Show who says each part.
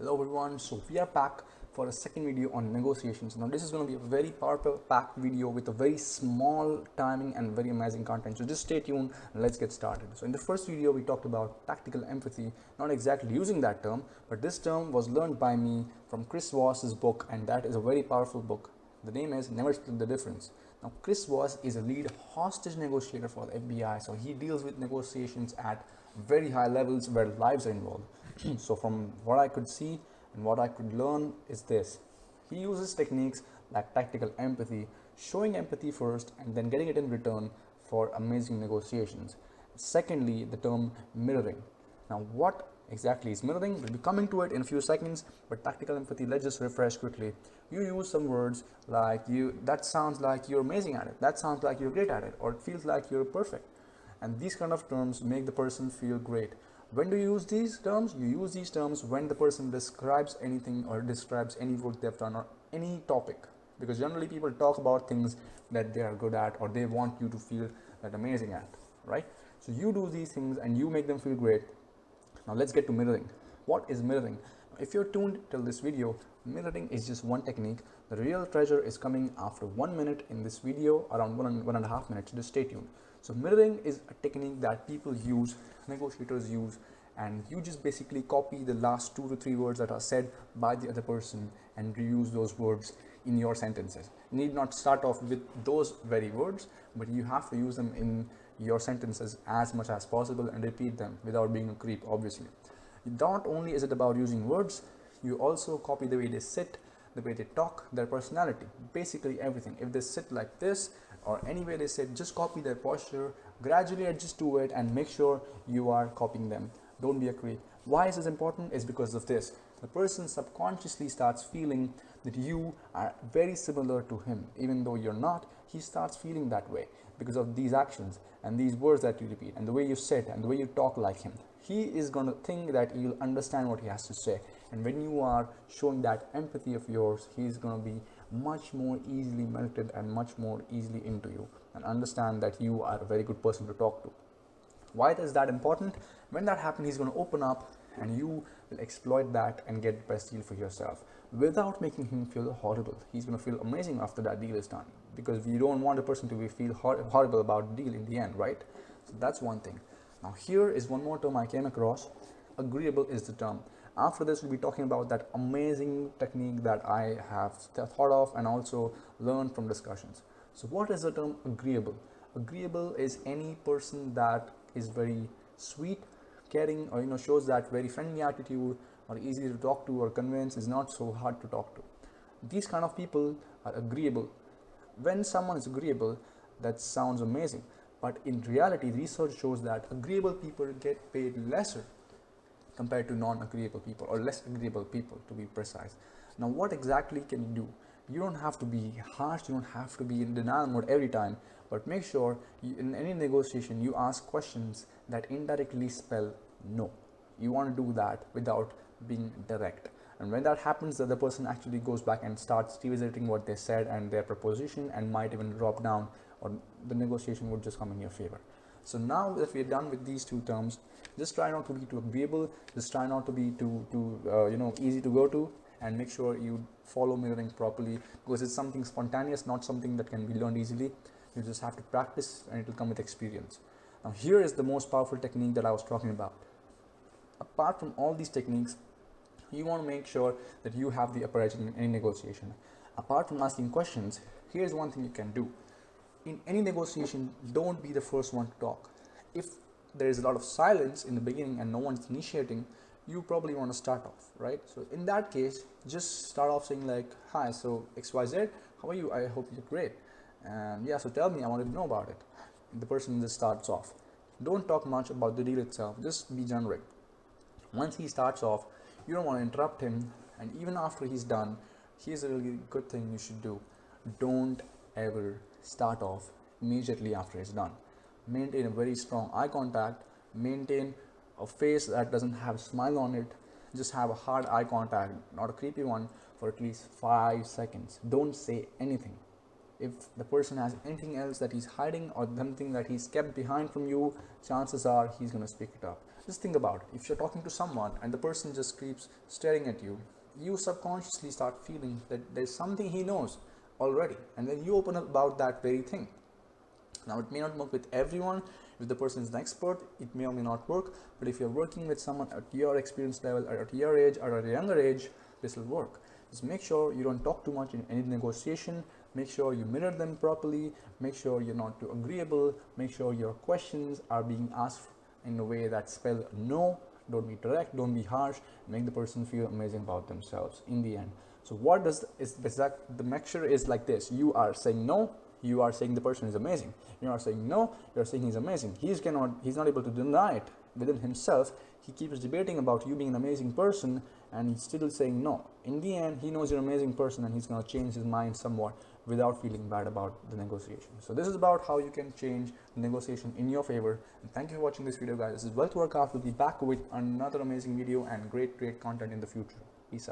Speaker 1: Hello everyone, so we are back for a second video on negotiations. Now this is going to be a very powerful packed video with a very small timing and very amazing content. So just stay tuned and let's get started. So in the first video we talked about tactical empathy, not exactly using that term, but this term was learned by me from Chris Voss's book, and that is a very powerful book. The name is Never Split the Difference. Now Chris Voss is a lead hostage negotiator for the FBI, so he deals with negotiations at very high levels where lives are involved. So from what I could see and what I could learn is this: he uses techniques like tactical empathy, showing empathy first and then getting it in return for amazing negotiations. Secondly, the term mirroring. Now what exactly is mirroring? We'll be coming to it in a few seconds, but tactical empathy, let's just refresh quickly. You use some words like that sounds like you're amazing at it, that sounds like you're great at it, or it feels like you're perfect. And these kind of terms make the person feel great. When do you use these terms? You use these terms when the person describes anything or describes any work they've done or any topic. Because generally people talk about things that they are good at or they want you to feel that amazing at, right? So you do these things and you make them feel great. Now let's get to mirroring. What is mirroring? If you're tuned till this video, mirroring is just one technique. The real treasure is coming after 1 minute in this video, around 1.5 minutes. Just stay tuned. So mirroring is a technique that people use, negotiators use, and you just basically copy the last 2 to 3 words that are said by the other person and reuse those words in your sentences. You need not start off with those very words, but you have to use them in your sentences as much as possible and repeat them without being a creep, obviously. Not only is it about using words, you also copy the way they sit, the way they talk, their personality, basically everything. If they sit like this or any way they sit, just copy their posture, gradually adjust to it and make sure you are copying them. Don't be a creep. Why is this important? Is because of this. The person subconsciously starts feeling that you are very similar to him. Even though you're not, he starts feeling that way because of these actions and these words that you repeat and the way you sit and the way you talk like him. He is going to think that you'll understand what he has to say. And when you are showing that empathy of yours, he's going to be much more easily melted and much more easily into you and understand that you are a very good person to talk to. Why is that important? When that happens, he's going to open up and you will exploit that and get the best deal for yourself without making him feel horrible. He's going to feel amazing after that deal is done, because we don't want a person to feel horrible about the deal in the end, right? So that's one thing. Now here is one more term I came across. Agreeable is the term. After this, we'll be talking about that amazing technique that I have thought of and also learned from discussions. So what is the term agreeable? Agreeable is any person that is very sweet, caring, or shows that very friendly attitude, or easy to talk to or convince, is not so hard to talk to. These kind of people are agreeable. When someone is agreeable, that sounds amazing, but in reality research shows that agreeable people get paid lesser compared to non-agreeable people, or less agreeable people to be precise. Now what exactly can you do? You don't have to be harsh, you don't have to be in denial mode every time, but make sure in any negotiation you ask questions that indirectly spell no. You want to do that without being direct. And when that happens, the other person actually goes back and starts revisiting what they said and their proposition and might even drop down, or the negotiation would just come in your favor. So now that we're done with these two terms, just try not to be too agreeable, just try not to be too easy to go to, and make sure you follow mirroring properly, because it's something spontaneous, not something that can be learned easily. You just have to practice and it will come with experience. Now here is the most powerful technique that I was talking about. Apart from all these techniques, you want to make sure that you have the upper edge in any negotiation. Apart from asking questions, here's one thing you can do. In any negotiation, don't be the first one to talk. If there is a lot of silence in the beginning and no one's initiating, you probably want to start off, right? So in that case, just start off saying like, hi, so XYZ, how are you? I hope you're great. And yeah, so tell me, I wanted to know about it. The person just starts off. Don't talk much about the deal itself, just be generic. Once he starts off, you don't want to interrupt him, and even after he's done, here's a really good thing you should do. Don't ever start off immediately after it's done. Maintain a very strong eye contact, maintain a face that doesn't have a smile on it. Just have a hard eye contact, not a creepy one, for at least 5 seconds. Don't say anything. If the person has anything else that he's hiding or something that he's kept behind from you, chances are he's going to speak it up. Just think about it. If you're talking to someone and the person just keeps staring at you, you subconsciously start feeling that there's something he knows already, and then you open up about that very thing. Now, it may not work with everyone. If the person is an expert, it may or may not work. But if you're working with someone at your experience level, or at your age, or at a younger age, this will work. Just make sure you don't talk too much in any negotiation. Make sure you mirror them properly. Make sure you're not too agreeable. Make sure your questions are being asked in a way that spell no. Don't be direct, don't be harsh. Make the person feel amazing about themselves in the end. So what does is the mixture is like this: you are saying no, you are saying the person is amazing. You are saying no, you are saying he's amazing. He's not able to deny it within himself. He keeps debating about you being an amazing person, and he's still saying no. In the end, he knows you're an amazing person, and he's going to change his mind somewhat without feeling bad about the negotiation. So this is about how you can change the negotiation in your favor. And thank you for watching this video, guys. This is Wealth Workout. We'll be back with another amazing video and great content in the future. Peace out.